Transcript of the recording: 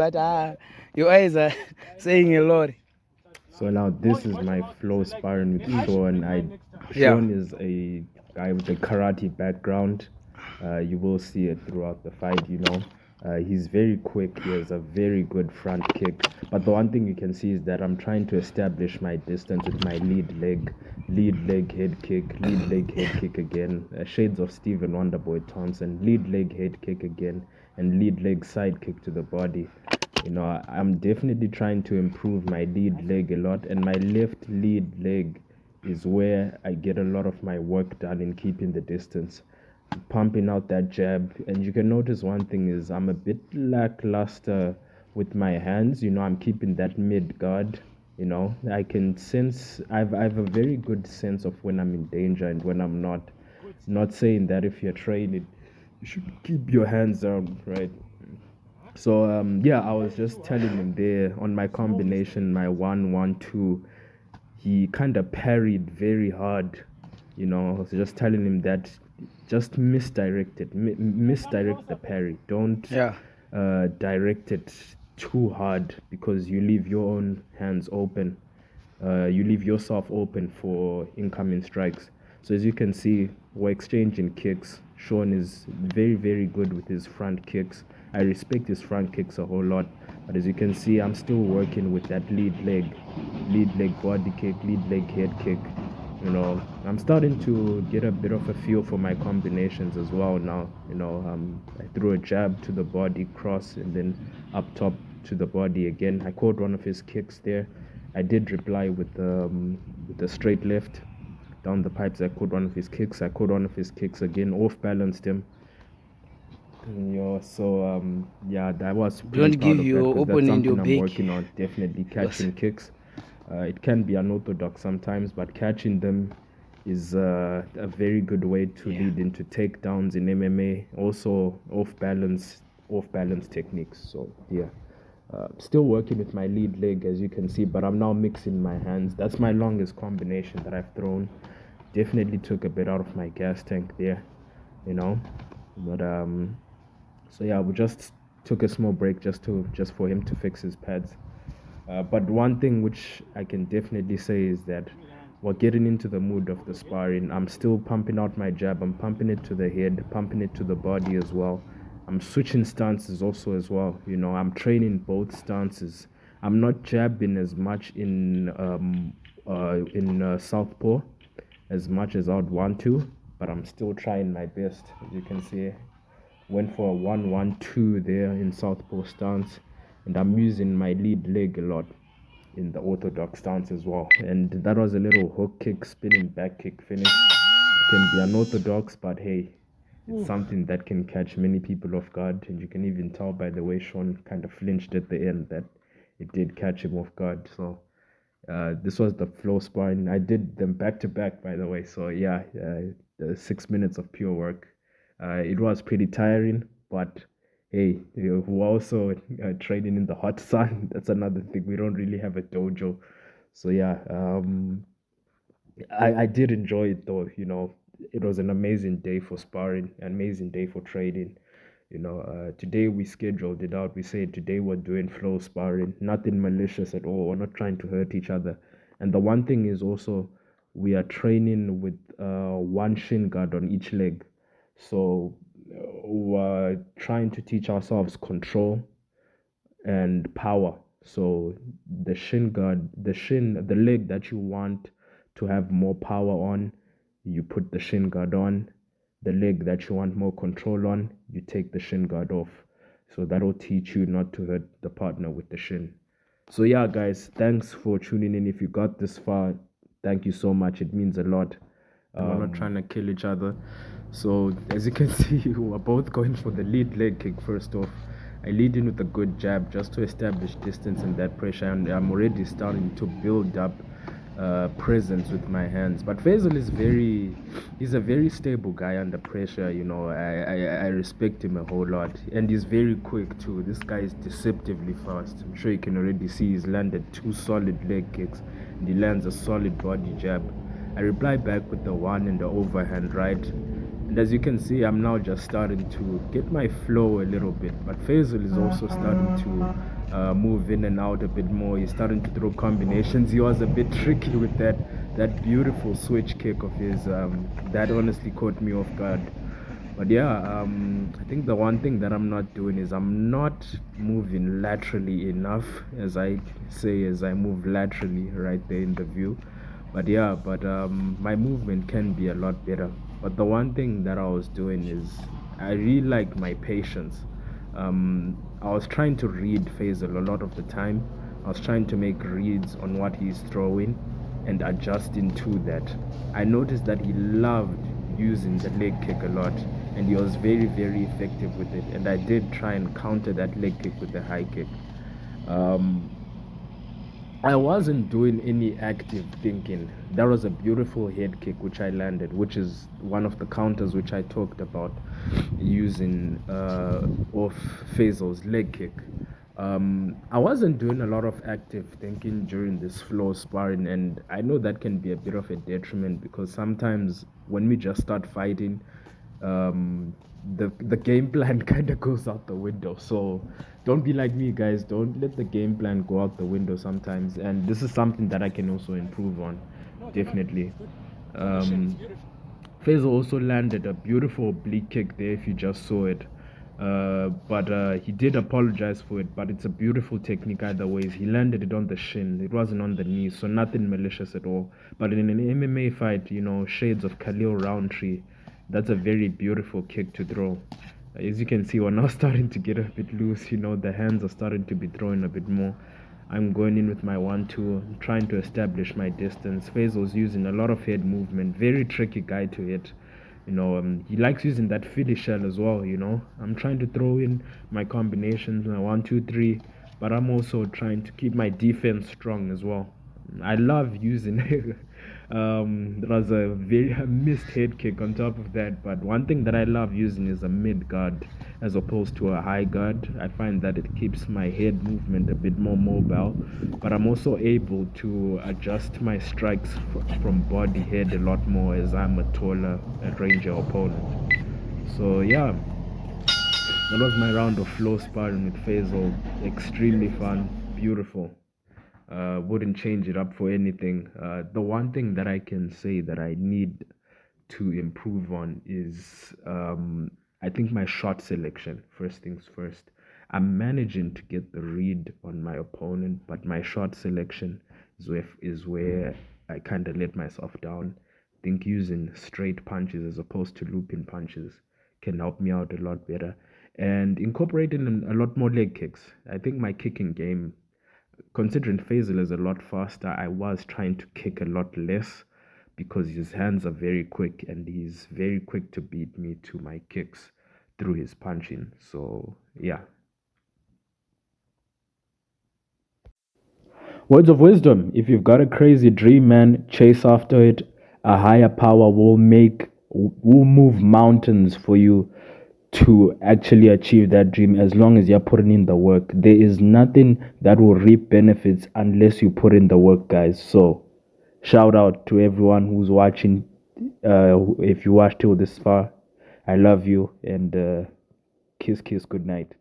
But your eyes are saying a lot. So now this is my flow sparring with Sean. Yeah. Sean is a guy with a karate background. You will see it throughout the fight, you know. He's very quick. He has a very good front kick. But the one thing you can see is that I'm trying to establish my distance with my lead leg head kick, lead leg head kick again. Shades of Stephen Wonderboy Thompson, lead leg head kick again, and lead leg side kick to the body. You know, I'm definitely trying to improve my lead leg a lot, and my left lead leg is where I get a lot of my work done in keeping the distance, pumping out that jab. And you can notice one thing is I'm a bit lackluster with my hands. You know, I'm keeping that mid guard. You know, I can sense I've a very good sense of when I'm in danger and when I'm not. Not saying that if you're training, you should keep your hands down, right? So yeah, I was just telling him there on my combination, my 1-1-2, he kind of parried very hard. You know, I was just telling him that just misdirect the parry. Don't Yeah. direct it too hard because you leave your own hands open. You leave yourself open for incoming strikes. So as you can see, we're exchanging kicks. Sean is very, very good with his front kicks. I respect his front kicks a whole lot. But as you can see, I'm still working with that lead leg body kick, lead leg head kick. You know, I'm starting to get a bit of a feel for my combinations as well now. You know, I threw a jab to the body, cross, and then up top to the body again. I caught one of his kicks there. I did reply with the straight left down the pipes. I caught one of his kicks. I caught one of his kicks again, off balanced him. Yeah, so yeah, that was pretty Don't proud give of that your because that's opponent your something I'm back. working on. Definitely Yes. catching kicks. It can be unorthodox sometimes, but catching them is a very good way to lead into takedowns in MMA. Also off balance techniques. So yeah. Still working with my lead leg as you can see, but I'm now mixing my hands. That's my longest combination that I've thrown. Definitely took a bit out of my gas tank there, you know. But so yeah, we just took a small break just for him to fix his pads. But one thing which I can definitely say is that we're getting into the mood of the sparring. I'm still pumping out my jab. I'm pumping it to the head, pumping it to the body as well. I'm switching stances also as well. You know, I'm training both stances. I'm not jabbing as much in southpaw as much as I'd want to, but I'm still trying my best. As you can see, went for a 1-1-2 there in southpaw stance, and I'm using my lead leg a lot in the orthodox stance as well. And that was a little hook kick, spinning back kick finish. It can be unorthodox, but hey, it's something that can catch many people off guard. And you can even tell by the way Sean kind of flinched at the end that it did catch him off guard. So this was the flow sparring. I did them back to back, by the way. So yeah, the 6 minutes of pure work. It was pretty tiring, but hey, you know, we're also training in the hot sun. That's another thing. We don't really have a dojo, so yeah. I did enjoy it though. You know, it was an amazing day for sparring, an amazing day for training. You know, today we scheduled it out. We said today we're doing flow sparring, nothing malicious at all. We're not trying to hurt each other. And the one thing is also we are training with one shin guard on each leg. So we're trying to teach ourselves control and power. So the leg that you want to have more power on, you put the shin guard on. The leg that you want more control on, you take the shin guard off. So that'll teach you not to hurt the partner with the shin. So yeah, guys, thanks for tuning in. If you got this far, thank you so much. It means a lot. We're not trying to kill each other. So as you can see, we're both going for the lead leg kick first off. I lead in with a good jab just to establish distance and that pressure, and I'm already starting to build up presence with my hands. But Faisal he's a very stable guy under pressure. You know, I respect him a whole lot, and he's very quick too. This guy is deceptively fast. I'm sure you can already see he's landed 2 solid leg kicks, and he lands a solid body jab. I reply back with the one and the overhand right, And as you can see, I'm now just starting to get my flow a little bit. But Faisal is also starting to move in and out a bit more. He's starting to throw combinations. He was a bit tricky with that beautiful switch kick of his. That honestly caught me off guard. But yeah, I think the one thing that I'm not doing is I'm not moving laterally enough, as I say, as I move laterally right there in the view. But yeah, my movement can be a lot better. But the one thing that I was doing is I really like my patience. I was trying to read Faisal a lot of the time. I was trying to make reads on what he's throwing and adjusting to that. I noticed that he loved using the leg kick a lot, and he was very, very effective with it. And I did try and counter that leg kick with the high kick. Um, I wasn't doing any active thinking. That was a beautiful head kick which I landed, which is one of the counters which I talked about using off Faisal's leg kick. I wasn't doing a lot of active thinking during this floor sparring, and I know that can be a bit of a detriment because sometimes when we just start fighting, um, the game plan kind of goes out the window. So don't be like me, guys. Don't let the game plan go out the window sometimes. And this is something that I can also improve on, definitely. Um, Faisal also landed a beautiful oblique kick there if you just saw it. But he did apologize for it, but it's a beautiful technique either ways. He landed it on the shin. It wasn't on the knee, so nothing malicious at all. But in an MMA fight, shades of Khalil Roundtree, that's a very beautiful kick to throw. As you can see, we're now starting to get a bit loose. The hands are starting to be thrown a bit more. I'm going in with my 1-2, trying to establish my distance. Faisal's using a lot of head movement. Very tricky guy to hit. He likes using that Philly shell as well. I'm trying to throw in my combinations, my 1-2-3, but I'm also trying to keep my defense strong as well. I love using there was a very missed head kick on top of that. But one thing that I love using is a mid guard as opposed to a high guard. I find that it keeps my head movement a bit more mobile, but I'm also able to adjust my strikes from body head a lot more as I'm a taller ranger opponent. So yeah, that was my round of flow sparring with Faisal. Extremely fun, beautiful. Wouldn't change it up for anything. The one thing that I can say that I need to improve on is I think my shot selection. First things first. I'm managing to get the read on my opponent, but my shot selection is where I kind of let myself down. I think using straight punches as opposed to looping punches can help me out a lot better. And incorporating a lot more leg kicks. I think my kicking game, considering Faisal is a lot faster, I was trying to kick a lot less because his hands are very quick and he's very quick to beat me to my kicks through his punching. So, yeah. Words of wisdom: if you've got a crazy dream, man, chase after it. A higher power will move mountains for you to actually achieve that dream as long as you're putting in the work. There is nothing that will reap benefits unless you put in the work, guys. So, shout out to everyone who's watching. If you watched till this far, I love you and kiss, kiss, good night.